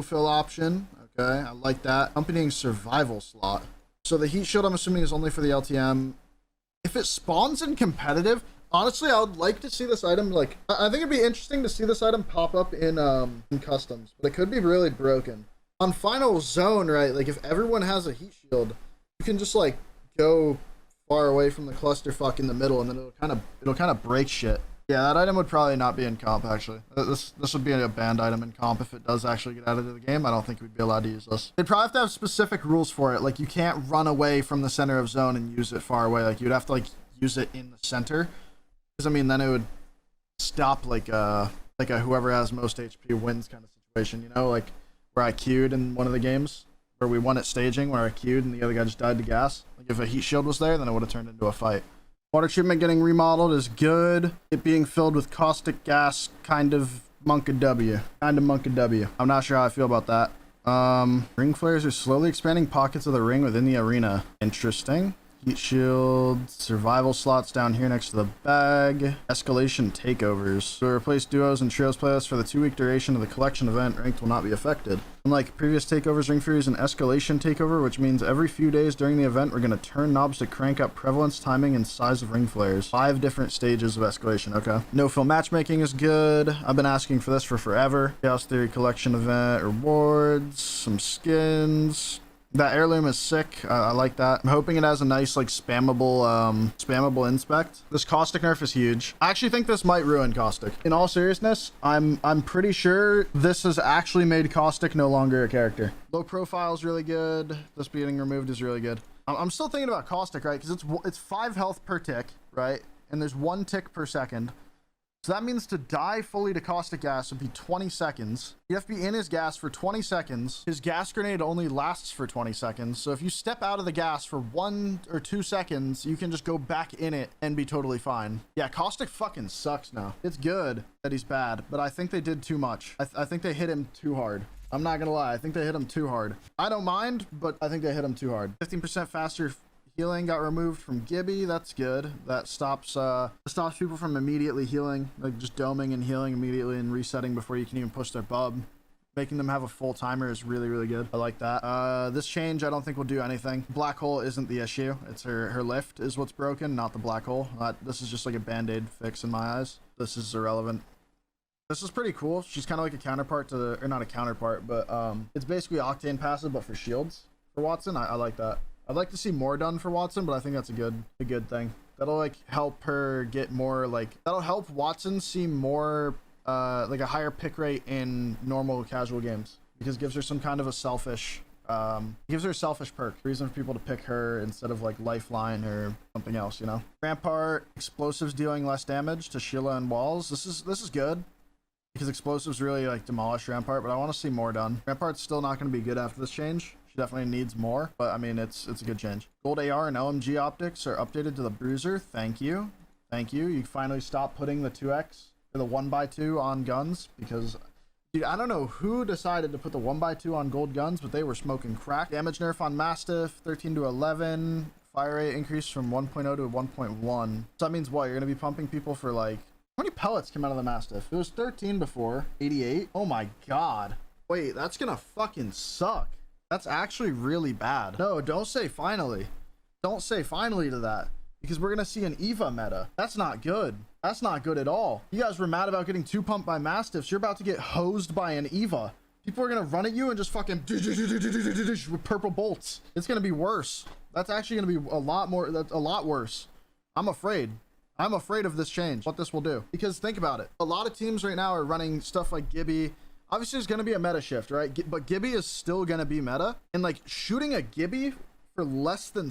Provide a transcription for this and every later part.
no-fill option. Okay, I like that. Accompanying survival slot. So the heat shield, I'm assuming, is only for the LTM. If it spawns in competitive, honestly, I would like to see this item, like, I think it'd be interesting to see this item pop up in customs, but it could be really broken. On final zone, right, like, if everyone has a heat shield, you can just, like, go far away from the clusterfuck in the middle, and then it'll kind of break shit. Yeah, that item would probably not be in comp, actually. This would be a banned item in comp if it does actually get added to the game. I don't think we'd be allowed to use this. They'd probably have to have specific rules for it. Like, you can't run away from the center of zone and use it far away. Like, you'd have to, like, use it in the center. Because, I mean, then it would stop, like a whoever has most HP wins kind of situation, you know? Like, where I queued in one of the games, where we won at staging, where I queued and the other guy just died to gas. Like, if a heat shield was there, then it would have turned into a fight. Water treatment getting remodeled is good. It being filled with caustic gas, kind of monka W. I'm not sure how I feel about that. Ring flares are slowly expanding pockets of the ring within the arena. Interesting. Heat shield, survival slots down here next to the bag. Escalation takeovers. To replace duos and trios playlists for the 2-week duration of the collection event, ranked will not be affected. Unlike previous takeovers, Ring Fury is an escalation takeover, which means every few days during the event, we're going to turn knobs to crank up prevalence, timing, and size of ring flares. 5 different stages of escalation. Okay. No fill matchmaking is good. I've been asking for this for forever. Chaos Theory collection event rewards, some skins. That heirloom is sick. I like that. I'm hoping it has a nice, like, spammable inspect. This caustic nerf is huge. I actually think this might ruin caustic. In all seriousness, I'm pretty sure this has actually made caustic no longer a character. Low profile is really good. This being removed is really good. I'm still thinking about caustic, right? Because it's 5 health per tick, right? And there's 1 tick per second. So that means to die fully to caustic gas would be 20 seconds. You have to be in his gas for 20 seconds. His gas grenade only lasts for 20 seconds. So if you step out of the gas for 1 or 2 seconds, you can just go back in it and be totally fine. Yeah, caustic fucking sucks now. It's good that he's bad, but I think they did too much. I think they hit him too hard. I'm not gonna lie. I think they hit him too hard. I don't mind, but I think they hit him too hard. 15% faster healing got removed from Gibby. That's good. That stops people from immediately healing, like just doming and healing immediately and resetting before you can even push their bub. Making them have a full timer is really, really good. I like that. This change I don't think will do anything. Black hole isn't the issue. It's her lift is what's broken, not the black hole. This is just like a band-aid fix in my eyes. This is irrelevant. This is pretty cool. She's kind of like a counterpart to the, or not a counterpart, but it's basically Octane passive, but for shields for Watson. I like that. I'd like to see more done for Watson, but I think that's a good thing. That'll like help her get more, like, that'll help Watson see more like a higher pick rate in normal casual games, because it gives her some kind of a selfish gives her a selfish perk, reason for people to pick her instead of like Lifeline or something else, you know. Rampart explosives dealing less damage to Sheila and walls. This is good because explosives really like demolish Rampart, but I want to see more done. Rampart's still not going to be good after this change. She definitely needs more, but I mean, it's a good change. Gold AR and LMG optics are updated to the Bruiser. Thank you. You finally stopped putting the 2x or the 1x2 on guns, because dude, I don't know who decided to put the 1x2 on gold guns, but they were smoking crack. Damage nerf on Mastiff, 13 to 11. Fire rate increase from 1.0 to 1.1. So that means what? You're gonna be pumping people for like, how many pellets came out of the Mastiff? It was 13 before. 88. Oh my god. Wait, that's gonna fucking suck. That's actually really bad. No, don't say finally. Don't say finally to that, because we're gonna see an Eva meta. That's not good. That's not good at all. You guys were mad about getting 2 pumped by Mastiffs. You're about to get hosed by an Eva. People are gonna run at you and just fucking with purple bolts. It's gonna be worse. That's actually gonna be a lot more. That's a lot worse. I'm afraid. I'm afraid of this change, what this will do. Because think about it. A lot of teams right now are running stuff like Gibby. Obviously, there's going to be a meta shift, right? But Gibby is still going to be meta. And, like, shooting a Gibby for less than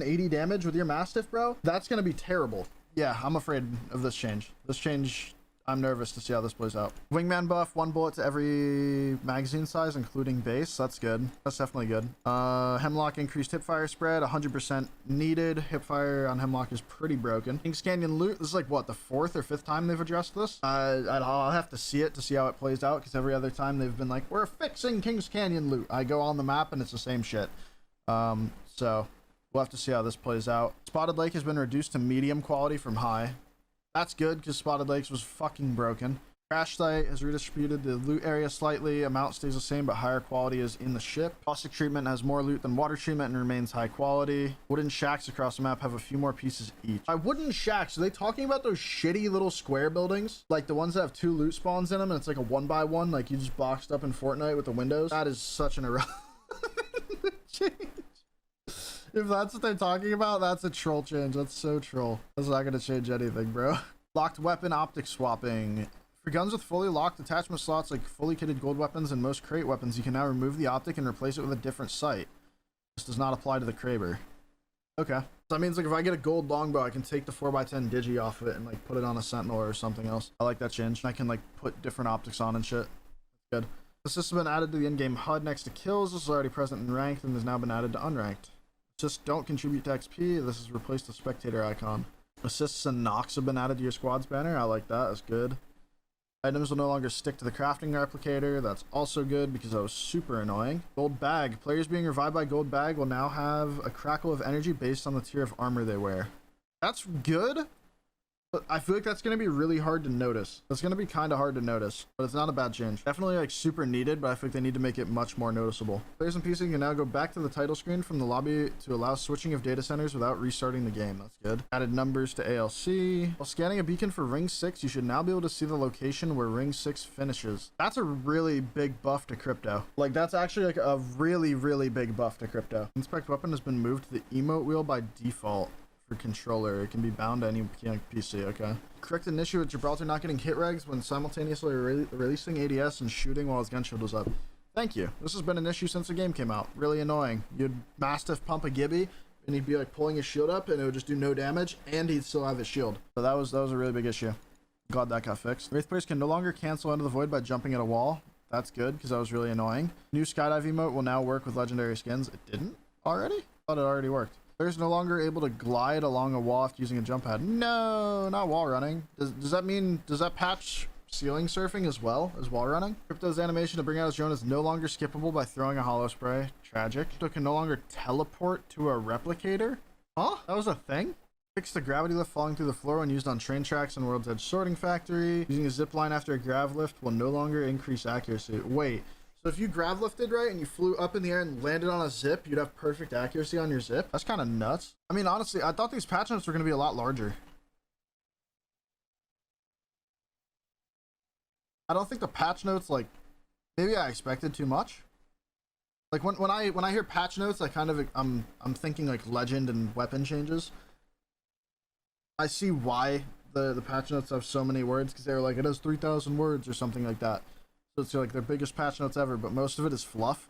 80 damage with your Mastiff, bro, that's going to be terrible. Yeah, I'm afraid of this change. This change, I'm nervous to see how this plays out. Wingman buff, 1 bullet to every magazine size, including base. That's good. That's definitely good. Hemlock increased hipfire spread, 100% needed. Hipfire on Hemlock is pretty broken. Kings Canyon loot, this is like, what, the 4th or 5th time they've addressed this? I'll have to see it to see how it plays out, because every other time they've been like, we're fixing Kings Canyon loot. I go on the map and it's the same shit. So we'll have to see how this plays out. Spotted Lake has been reduced to medium quality from high. That's good, because Spotted Lakes was fucking broken. Crash site has redistributed the loot area slightly. Amount stays the same, but higher quality is in the ship. Caustic treatment has more loot than water treatment and remains high quality. Wooden shacks across the map have a few more pieces each. By wooden shacks, are they talking about those shitty little square buildings? Like the ones that have 2 loot spawns in them and it's like a 1x1, like you just boxed up in Fortnite with the windows? That is such an irrelevant change. If that's what they're talking about, that's a troll change. That's so troll. That's not gonna change anything, bro. Locked weapon optic swapping. For guns with fully locked attachment slots like fully kitted gold weapons and most crate weapons, you can now remove the optic and replace it with a different sight. This does not apply to the Kraber. Okay. So that means like if I get a gold longbow, I can take the 4x10 digi off of it and like put it on a sentinel or something else. I like that change. I can like put different optics on and shit. Good. This has been added to the in-game HUD next to kills. This is already present in ranked and has now been added to unranked. Assists don't contribute to XP. This has replaced the spectator icon. Assists and knocks have been added to your squad's banner. I like that. That's good. Items will no longer stick to the crafting replicator. That's also good because that was super annoying. Gold bag. Players being revived by gold bag will now have a crackle of energy based on the tier of armor they wear. That's good, but I feel like that's going to be really hard to notice. That's going to be kind of hard to notice, but it's not a bad change. Definitely like super needed, but I think they need to make it much more noticeable. Players and PC can now go back to the title screen from the lobby to allow switching of data centers without restarting the game. That's good. Added numbers to ALC. While scanning a beacon for ring 6, you should now be able to see the location where ring 6 finishes. That's a really big buff to crypto. Like that's actually like a really big buff to crypto. Inspect weapon has been moved to the emote wheel by default. For controller, it can be bound to any PC. Okay. Correct an issue with Gibraltar not getting hit regs when simultaneously releasing ADS and shooting while his gun shield was up. Thank you. This has been an issue since the game came out. Really annoying. You'd Mastiff pump a Gibby and he'd be like pulling his shield up and it would just do no damage and he'd still have his shield. So that was a really big issue. Glad that got fixed. Wraith players can no longer cancel Into the Void by jumping at a wall. That's good because that was really annoying. New skydive emote will now work with legendary skins. It didn't already? Thought it already worked. Players no longer able to glide along a wall after using a jump pad. No, not wall running. Does that mean, does that patch ceiling surfing as well as wall running? Crypto's animation to bring out his drone is no longer skippable by throwing a hollow spray. Tragic. Crypto can no longer teleport to a replicator. Huh? That was a thing? Fix the gravity lift falling through the floor when used on train tracks in World's Edge Sorting Factory. Using a zip line after a grav lift will no longer increase accuracy. Wait. So if you grav lifted right and you flew up in the air and landed on a zip, you'd have perfect accuracy on your zip. That's kind of nuts. I mean, honestly, I thought these patch notes were going to be a lot larger. I don't think the patch notes, like, maybe I expected too much. Like when I hear patch notes, I kind of I'm thinking like legend and weapon changes. I see why the patch notes have so many words because they're like it has 3,000 words or something like that. So it's like their biggest patch notes ever, but most of it is fluff.